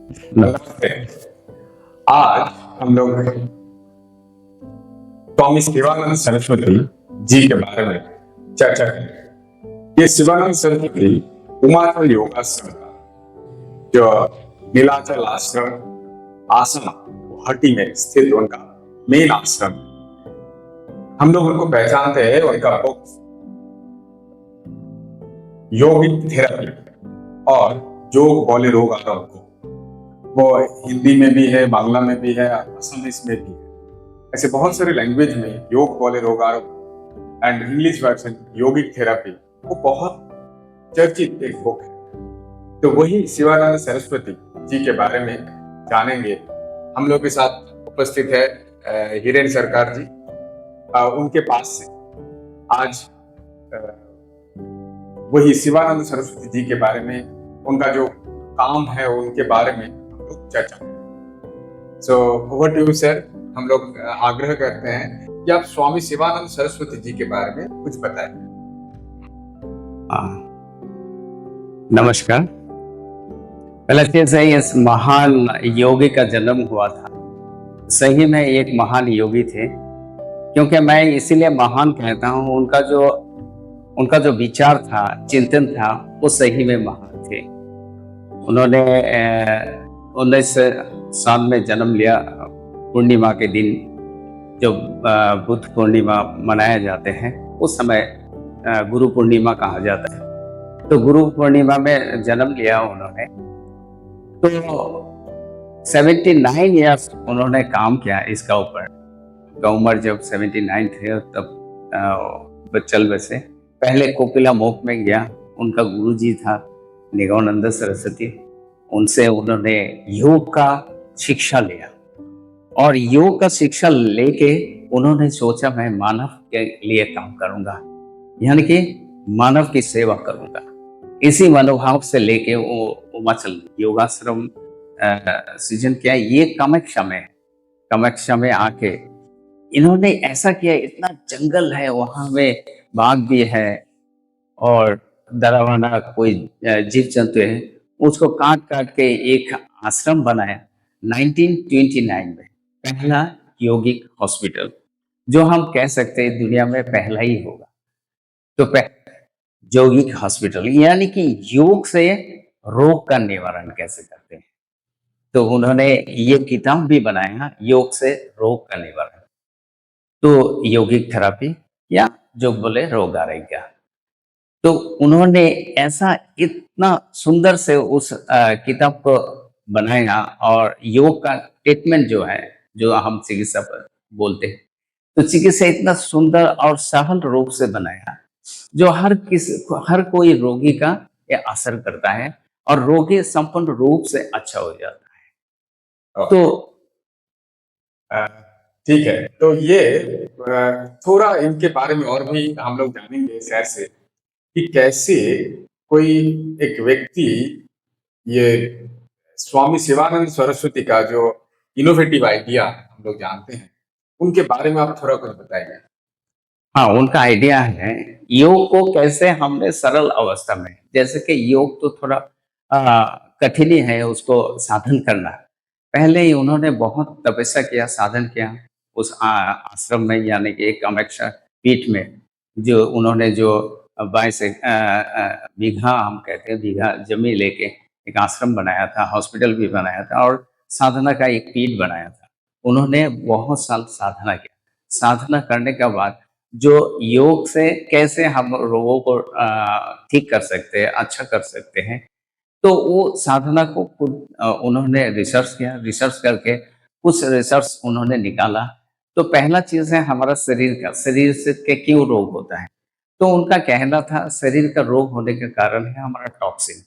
नमस्ते। आज हम लोग स्वामी शिवानंद सरस्वती जी के बारे में चर्चा करेंगे। ये शिवानंद सरस्वती उमाचल योगाश्रम का जो नीलाचल आश्रम आश्रम गुवाहाटी में स्थित उनका मेन आश्रम है। हम लोग उनको पहचानते हैं उनका बुक योगिक थेरेपी और योग वाले रोग आरोग्य को, वो हिंदी में भी है, बांग्ला में भी है, असमीज में भी है। ऐसे बहुत सारे लैंग्वेज में योग वाले रोग आरोग्य and English version yogic therapy वो बहुत चर्चित एक बुक है। तो वही शिवानंद सरस्वती जी के बारे में जानेंगे। हम लोग के साथ उपस्थित है हिरेन सरकार जी। उनके पास से आज वही शिवानंद सरस्वती जी के बारे में, उनका जो काम है उनके बारे में हम लोग चर्चा करें। So over to you sir. हम लोग आग्रह करते हैं कि आप स्वामी शिवानंद सरस्वती जी के बारे में कुछ बताएं। नमस्कार। पहले से इस महान योगी का जन्म हुआ था। सही में एक महान योगी थे, क्योंकि मैं इसीलिए महान कहता हूँ, उनका जो विचार था, चिंतन था, वो सही में महान थे। उन्होंने 19 साल में जन्म लिया। पूर्णिमा के दिन जो बुद्ध पूर्णिमा मनाया जाते हैं, उस समय गुरु पूर्णिमा कहा जाता है। तो गुरु पूर्णिमा में जन्म लिया उन्होंने। तो 79 ईयर्स उन्होंने काम किया इसका ऊपर। उनका उम्र जब 79 थे तब बच्चल वैसे पहले कोकिला मोख में गया। उनका गुरुजी था निगमानंद सरस्वती। उनसे उन्होंने योग का शिक्षा लिया और योग का शिक्षा लेके उन्होंने सोचा मैं मानव के लिए काम करूंगा, यानी कि मानव की सेवा करूंगा। इसी मनोभाव से लेके वो उमाचल योगाश्रम सृजन किया। ये कामाख्या में आके इन्होंने ऐसा किया। इतना जंगल है वहां में, बाघ भी है और डरावना कोई जीव जंतु है, उसको काट काट के एक आश्रम बनाया 1929 में। पहला यौगिक हॉस्पिटल, जो हम कह सकते हैं दुनिया में पहला ही होगा। तो यौगिक हॉस्पिटल यानी कि योग से रोग का निवारण कैसे करते हैं। तो उन्होंने ये किताब भी बनाया, योग से रोग का निवारण। तो यौगिक थेरेपी या जो बोले रोग आरोग्य। तो उन्होंने ऐसा इतना सुंदर से उस किताब को बनाया और योग का ट्रीटमेंट जो है, जो हम चिकित्सा पर बोलते हैं, तो चिकित्सा इतना सुंदर और सरल रूप से बनाया जो हर कोई रोगी का ये असर करता है और रोगी संपूर्ण रूप से अच्छा हो जाता है। तो ठीक है, तो ये थोड़ा इनके बारे में और भी हम लोग जानेंगे सर से कि कैसे कोई एक व्यक्ति ये स्वामी शिवानंद सरस्वती का जो इनोवेटिव आइडिया हम लोग जानते हैं, उनके बारे में आप थोड़ा कुछ बताइए। हाँ, उनका आइडिया है योग को कैसे हमने सरल अवस्था में, जैसे कि योग तो थोड़ा कठिन ही है उसको साधन करना। पहले ही उन्होंने बहुत तपस्या किया, साधन किया उस आश्रम में, यानी कि एक कामाख्या पीठ में। जो उन्होंने जो 22 बीघा, हम कहते हैं बीघा जमीन लेके एक आश्रम बनाया था, हॉस्पिटल भी बनाया था और साधना का एक पीठ बनाया था। उन्होंने बहुत साल साधना किया। साधना करने के बाद जो योग से कैसे हम रोगों को ठीक कर सकते हैं, अच्छा कर सकते हैं, तो वो साधना को खुद उन्होंने रिसर्च किया। रिसर्च करके कुछ रिसर्च उन्होंने निकाला। तो पहला चीज है हमारा शरीर का, शरीर से के क्यों रोग होता है। तो उनका कहना था शरीर का रोग होने का कारण है हमारा टॉक्सिन।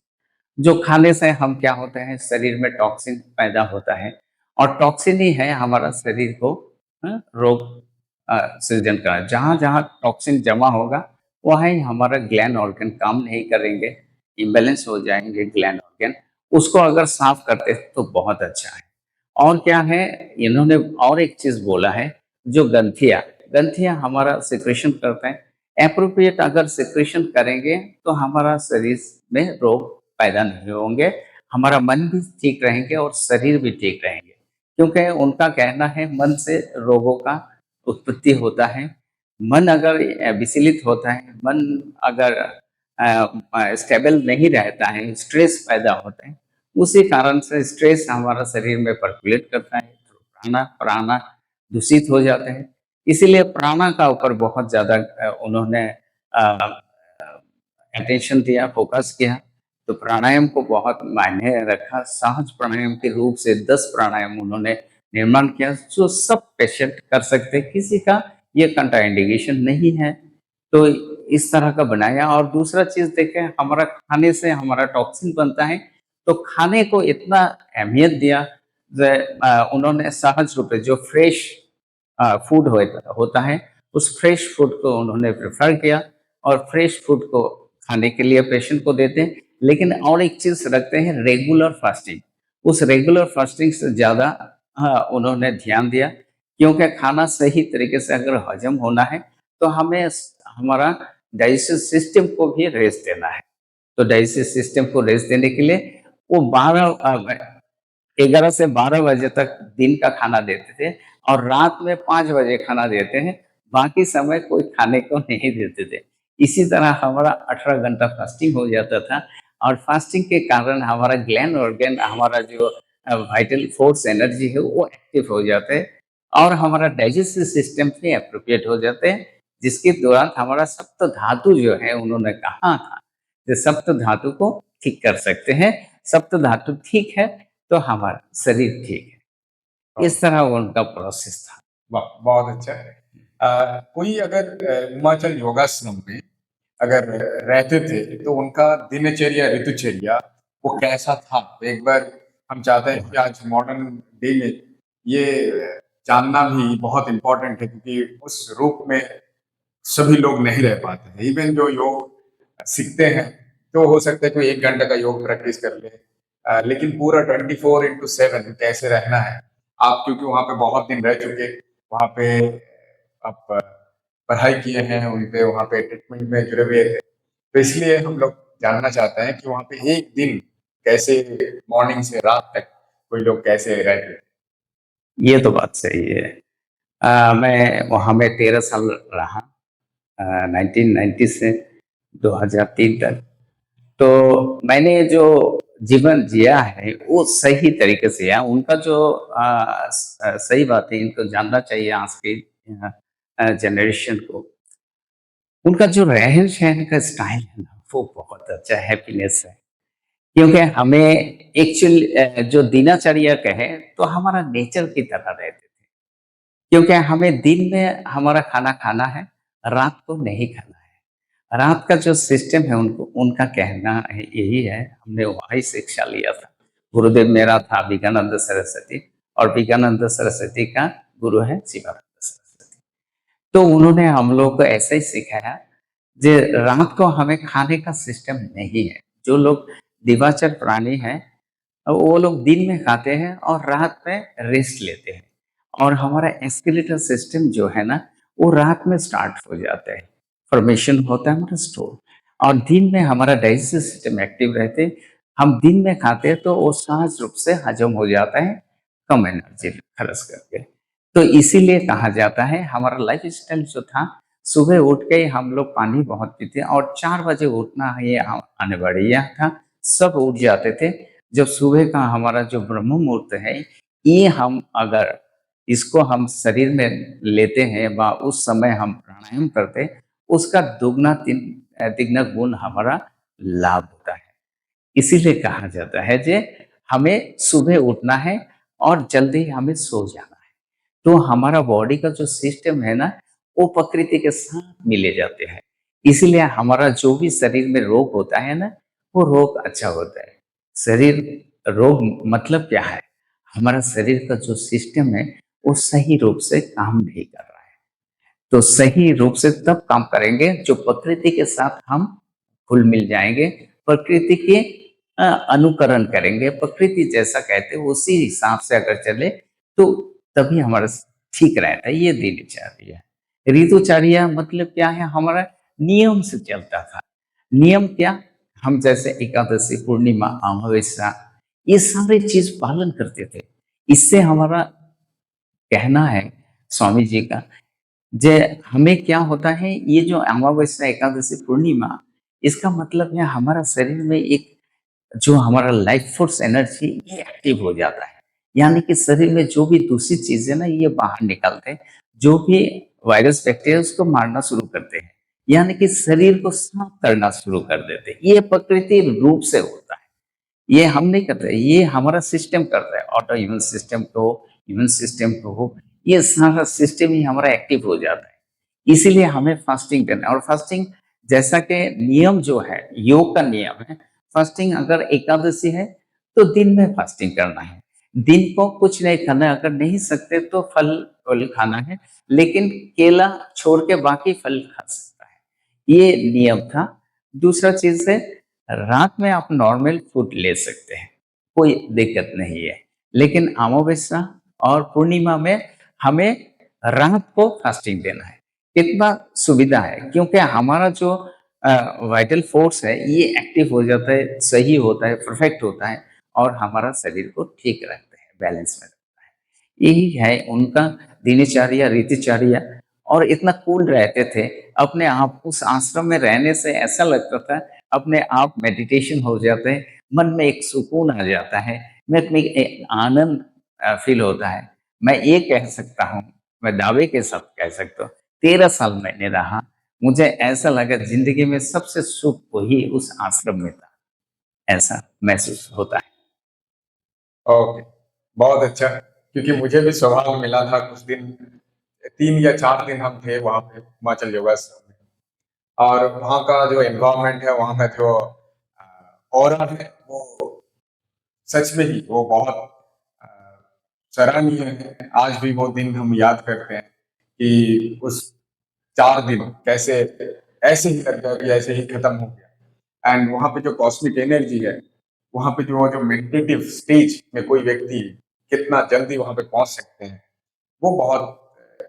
जो खाने से हम क्या होते हैं, शरीर में टॉक्सिन पैदा होता है और टॉक्सिन ही है हमारा शरीर को रोग सृजन करा। जहाँ जहाँ टॉक्सिन जमा होगा वहाँ ही हमारा ग्लैंड ऑर्गन काम नहीं करेंगे, इम्बैलेंस हो जाएंगे ग्लैंड ऑर्गन। उसको अगर साफ करते तो बहुत अच्छा है। और क्या है, इन्होंने और एक चीज बोला है, जो ग्रंथियां हमारा सिक्रेशन करते हैं। एप्रोप्रिएट अगर सिक्रेशन करेंगे तो हमारा शरीर में रोग पैदा नहीं होंगे, हमारा मन भी ठीक रहेंगे और शरीर भी ठीक रहेंगे। क्योंकि उनका कहना है मन से रोगों का उत्पत्ति होता है। मन अगर विचलित होता है, मन अगर स्टेबल नहीं रहता है, स्ट्रेस पैदा होता है, उसी कारण से स्ट्रेस हमारा शरीर में पर्कुलेट करता है, तो प्राणा प्राणा दूषित हो जाते हैं। इसीलिए प्राणा का ऊपर बहुत ज़्यादा उन्होंने अटेंशन दिया, फोकस किया। तो प्राणायाम को बहुत मायने रखा। सहज प्राणायाम के रूप से 10 प्राणायाम उन्होंने निर्माण किया, जो सब पेशेंट कर सकते हैं, किसी का ये कंट्राइंडिकेशन नहीं है। तो इस तरह का बनाया। और दूसरा चीज़ देखें, हमारा खाने से हमारा टॉक्सिन बनता है, तो खाने को इतना अहमियत दिया। उन्होंने सहज रूप से जो फ्रेश फूड होता है, उस फ्रेश फूड को उन्होंने प्रेफर किया और फ्रेश फूड को खाने के लिए पेशेंट को देते हैं। लेकिन और एक चीज़ रखते हैं, रेगुलर फास्टिंग। उस रेगुलर फास्टिंग से ज़्यादा उन्होंने ध्यान दिया, क्योंकि खाना सही तरीके से अगर हजम होना है तो हमें हमारा डाइजेस्टिव सिस्टम को भी रेस्ट देना है। तो डाइजेस्टिव सिस्टम को रेस्ट देने के लिए वो 11 से 12 बजे तक दिन का खाना देते थे और रात में 5 बजे खाना देते हैं। बाकी समय कोई खाने को नहीं देते थे। इसी तरह हमारा 18 घंटा फास्टिंग हो जाता था और फास्टिंग के कारण हमारा ग्लैंड ऑर्गन, हमारा जो वाइटल फोर्स एनर्जी है, वो एक्टिव हो जाते हैं और हमारा डाइजेस्टिव सिस्टम भी एप्रोप्रिएट हो जाते हैं, जिसके दौरान हमारा सप्त धातु जो है, उन्होंने कहा था कि सप्त धातु को ठीक कर सकते हैं। सप्त धातु ठीक है तो हमारा शरीर ठीक है। इस तरह उनका प्रोसेस था। बहुत अच्छा है। कोई अगर हिमाचल योगाश्रम में अगर रहते थे तो उनका दिनचर्या ऋतुचर्या वो कैसा था? एक बार हम चाहते हैं कि आज मॉडर्न डे में ये जानना भी बहुत इम्पोर्टेंट है, क्योंकि उस रूप में सभी लोग नहीं रह पाते हैं। इवन जो योग सीखते हैं तो हो सकता है कोई 1 घंटे का योग प्रैक्टिस कर ले, लेकिन पूरा 24/7 कैसे रहना है। आप क्योंकि वहाँ पे बहुत दिन रह चुके, वहाँ पे आप पढ़ाई किए हैं, उन पे वहाँ पे ट्रीटमेंट में जुड़े हुए थे, तो इसलिए हम लोग जानना चाहते हैं कि वहाँ पे एक दिन कैसे, मॉर्निंग से रात तक कोई लोग कैसे रहते? ये तो बात सही है। मैं वहाँ में 13 साल रहा, 1990 से 2003 तक। तो मैंने जो जीवन जिया है वो सही तरीके से है। उनका जो सही बात है, इनको जानना चाहिए आज के जनरेशन को। उनका जो रहन सहन का स्टाइल है ना, वो बहुत अच्छा हैप्पीनेस है। क्योंकि हमें एक्चुअल जो दिनचर्या कहे तो हमारा नेचर की तरह रहते थे। क्योंकि हमें दिन में हमारा खाना खाना है, रात को नहीं खाना है। रात का जो सिस्टम है, उनको उनका कहना है यही है। हमने वही शिक्षा लिया था। गुरुदेव मेरा था विज्ञानंद सरस्वती, और विज्ञानंद सरस्वती का गुरु है शिवानंद सरस्वती। तो उन्होंने हम लोग को ऐसे ही सिखाया जे रात को हमें खाने का सिस्टम नहीं है। जो लोग दिवाचर प्राणी हैं, वो लोग दिन में खाते हैं और रात में रेस्ट लेते हैं। और हमारा एस्केलेटर सिस्टम जो है ना, वो रात में स्टार्ट हो जाता है, फॉर्मेशन होता है हमारा स्टोर, और दिन में हमारा डाइजेस्टिव सिस्टम एक्टिव रहते हैं। हम दिन में खाते हैं तो वो सहज रूप से हजम हो जाता है, कम एनर्जी खर्च करके। तो इसीलिए कहा जाता है, हमारा लाइफ स्टाइल जो था, सुबह उठ के हम लोग पानी बहुत पीते और 4 बजे उठना ये अनिवार्य था। सब उठ जाते थे। जब सुबह का हमारा जो ब्रह्म मुहूर्त है, ये हम अगर इसको हम शरीर में लेते हैं व उस समय हम प्राणायाम करते हैं, उसका दुगना तिगना गुण हमारा लाभ होता है। इसीलिए कहा जाता है जे हमें सुबह उठना है और जल्दी हमें सो जाना है। तो हमारा बॉडी का जो सिस्टम है ना, वो प्रकृति के साथ मिले जाते हैं। इसीलिए हमारा जो भी शरीर में रोग होता है ना, वो रोग अच्छा होता है। शरीर रोग मतलब क्या है? हमारा शरीर का जो सिस्टम है, वो सही रूप से काम नहीं कर रहा है। तो सही रूप से तब काम करेंगे जो प्रकृति के साथ हम घुल मिल जाएंगे, प्रकृति के अनुकरण करेंगे, प्रकृति जैसा कहते हैं उसी हिसाब से अगर चले तो तभी हमारा ठीक रहता है। ये दिनचर्या है। ऋतुचर्या मतलब क्या है? हमारा नियम से चलता था। नियम क्या? हम जैसे एकादशी, पूर्णिमा, अमावस्या, ये सारे चीज पालन करते थे। इससे हमारा कहना है स्वामी जी का, जे हमें क्या होता है, ये जो अमावस्या एकादशी पूर्णिमा, इसका मतलब है हमारा शरीर में एक जो हमारा लाइफ फोर्स एनर्जी ये एक्टिव हो जाता है। यानी कि शरीर में जो भी दूषित चीजें ना ये बाहर निकालते हैं, जो भी वायरस बैक्टीरिया उसको मारना शुरू करते हैं, यानी कि शरीर को साफ करना शुरू कर देते हैं। ये प्रकृति रूप से होता है, ये हम नहीं करते, ये हमारा सिस्टम करता है। ऑटो इम्यून सिस्टम को हो, ये सारा सिस्टम ही हमारा एक्टिव हो जाता है। इसीलिए हमें फास्टिंग करना है। और फास्टिंग जैसा कि नियम जो है, योग का नियम है, फास्टिंग अगर एकादशी है तो दिन में फास्टिंग करना है, दिन को कुछ नहीं खाना है। अगर नहीं सकते तो फल फल खाना है, लेकिन केला छोड़ के बाकी फल खा सकता है, ये नियम था। दूसरा चीज है, रात में आप नॉर्मल फूड ले सकते हैं, कोई दिक्कत नहीं है। लेकिन अमावस्या और पूर्णिमा में हमें रात को फास्टिंग देना है। कितना सुविधा है, क्योंकि हमारा जो वाइटल फोर्स है ये एक्टिव हो जाता है, सही होता है, परफेक्ट होता है, और हमारा शरीर को ठीक रखते हैं, बैलेंस में रखता है। यही है उनका दिनचर्या, रीतिचर्या। और इतना कूल रहते थे अपने आप। उस आश्रम में रहने से ऐसा लगता था अपने आप मेडिटेशन हो जाते हैं, मन में एक सुकून आ जाता है, में एक आनंद फील होता है। मैं ये कह सकता हूँ, मैं दावे के साथ कह सकता हूँ, 13 साल मैंने रहा, मुझे ऐसा लगा जिंदगी में सबसे सुख वही उस आश्रम में था, ऐसा महसूस होता है। ओके, बहुत अच्छा। क्योंकि मुझे भी सौभाग्य मिला था कुछ दिन, 3 या 4 दिन हम थे वहाँ पे हिमाचल योगाश्रम में। और वहाँ का जो एनवायरनमेंट है, वहाँ का जो ऑरा है, वो सच में ही वो बहुत अ, सराहनीय है। आज भी वो दिन हम याद करते हैं कि उस 4 दिन कैसे ऐसे ही लग गया कि ऐसे ही खत्म हो गया। एंड वहाँ पे जो कॉस्मिक एनर्जी है, वहाँ पे जो मेडिटेटिव स्टेज में कोई व्यक्ति कितना जल्दी वहाँ पे पहुंच सकते हैं, वो बहुत,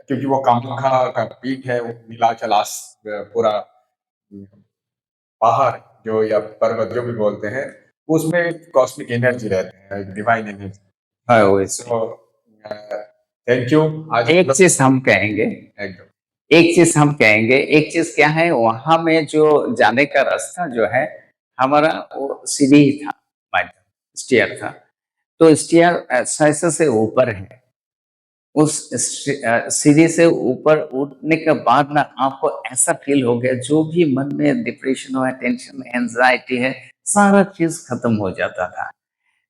क्योंकि वो कामाख्या का पीठ है, वो नीलाचल पूरा पहाड़ जो या पर्वत जो भी बोलते हैं, उसमें कॉस्मिक एनर्जी रहते हैं, डिवाइन एनर्जी। हाँ, वैसे सो थैंक यू। आज एक चीज हम कहेंगे, एकदम एक चीज क्या है, वहां में जो जाने का रास्ता जो है हमारा, वो सीढ़ी था, स्टेयर था। तो स्टेयर ऐसे से ऊपर है, उस सीढ़ी से ऊपर उठने के बाद ना आपको ऐसा फील हो गया, जो भी मन में डिप्रेशन हो, टेंशन, एंजाइटी है, सारा चीज खत्म हो जाता था।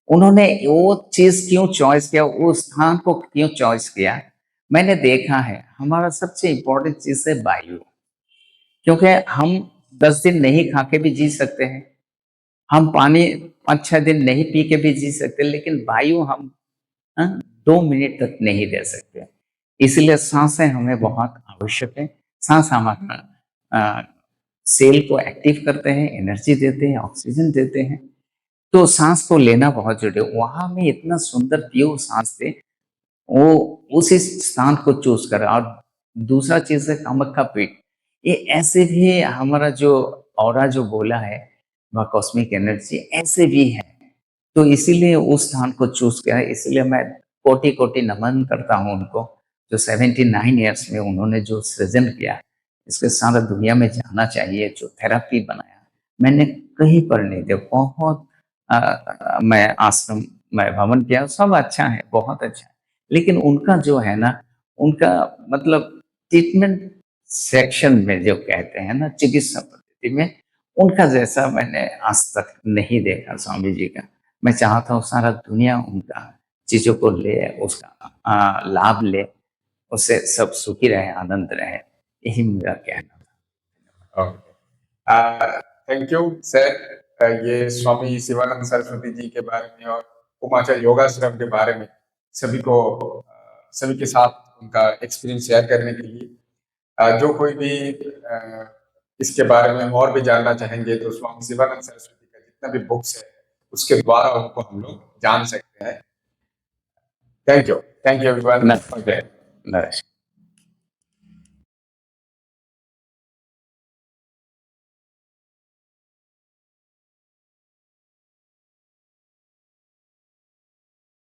उन्होंने वो चीज क्यों चॉइस किया, उस स्थान को क्यों चॉइस किया, मैंने देखा है हमारा सबसे इम्पोर्टेंट चीज है वायु। क्योंकि हम 10 दिन नहीं खा के भी जी सकते हैं, हम पानी 5-6 दिन नहीं पी के भी जी सकते हैं, लेकिन वायु हम, हाँ, 2 मिनट तक नहीं दे सकते। इसलिए सांसें हमें बहुत आवश्यक है। सांस हमारा सेल को एक्टिव करते हैं, एनर्जी देते हैं, ऑक्सीजन देते हैं। तो सांस को लेना बहुत जरूरी है। वहां में इतना सुंदर प्योर सांस थे, वो उसी स्थान को चूज करा। और दूसरा चीज है कामाख्या पीठ, ये ऐसे भी हमारा जो ऑरा जो बोला है, वह कॉस्मिक एनर्जी ऐसे भी है। तो इसीलिए उस स्थान को चूज किया है। इसलिए मैं कोटि कोटि नमन करता हूँ उनको, जो 79 ईयर्स में उन्होंने जो सृजन किया, इसके सारा दुनिया में जाना चाहिए। जो थेरापी बनाया मैंने कहीं पर नहीं देखा। बहुत मैं आश्रम में भ्रमण किया, सब अच्छा है, बहुत अच्छा है, लेकिन उनका जो है ना, उनका मतलब ट्रीटमेंट सेक्शन में जो कहते हैं ना, चिकित्सा पद्धति में, उनका जैसा मैंने आज तक नहीं देखा स्वामी जी का। मैं चाहता हूँ सारा दुनिया उनका चीजों को ले, उसका लाभ ले, उससे सब सुखी रहे, आनंद रहे, यही मेरा कहना था। Thank you sir. ये स्वामी शिवानंद सरस्वती जी के बारे में और उमाचल योगाश्रम के बारे में सभी को सभी के साथ उनका एक्सपीरियंस शेयर करने के लिए। जो कोई भी इसके बारे में और भी जानना चाहेंगे तो स्वामी शिवानंद सरस्वती का जितना भी बुक्स है उसके द्वारा उनको हम लोग जान सकते हैं। Thank you everyone. नमस्कार।